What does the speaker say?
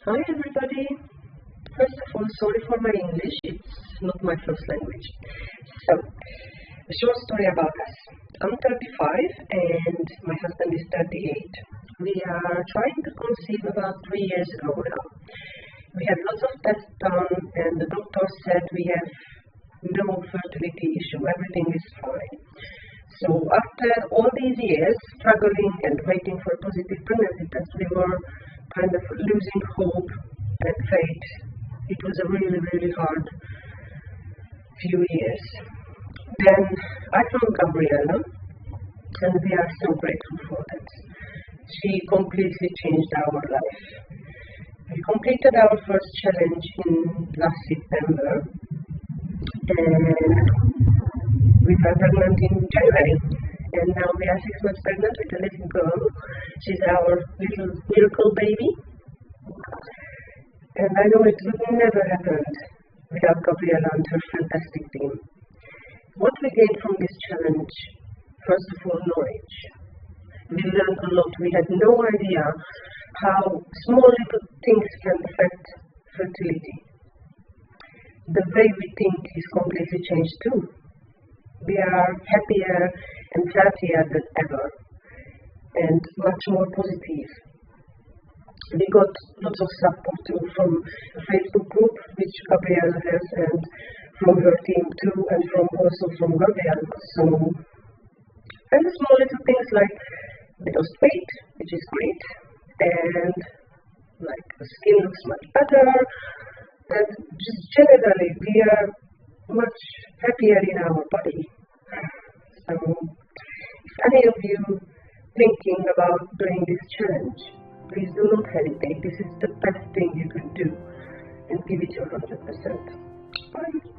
Hi everybody. First of all, sorry for my English. It's not my first language. So, a short story about us. I'm 35 and my husband is 38. We are trying to conceive about 3 years ago now. We had lots of tests done and the doctor said we have no fertility issue. Everything is fine. So after all these years struggling and waiting for a positive pregnancy test, we were kind of losing hope and faith. It was a really hard few years. Then I found Gabriella and we are so grateful for that. She completely changed our life. We completed our first challenge in last September and we were pregnant in January, and now we are 6 months pregnant with a little girl. She's our little miracle baby, and I know it would never happen without Gabriella and her fantastic team. What we gained from this challenge, first of all, knowledge. We learned a lot. We had no idea how small little things can affect fertility. The way we think is completely changed too. We are happier and healthier than ever and much more positive. We got lots of support too from a Facebook group which Gabriella has and from her team too and also from Gabriella. So, and the small little things like we lost weight, which is great, and like the skin looks much better, and just generally we are much happier in our body. So, if any of you thinking about doing this challenge, please do not hesitate. This is the best thing you can do and give it your 100%. Bye.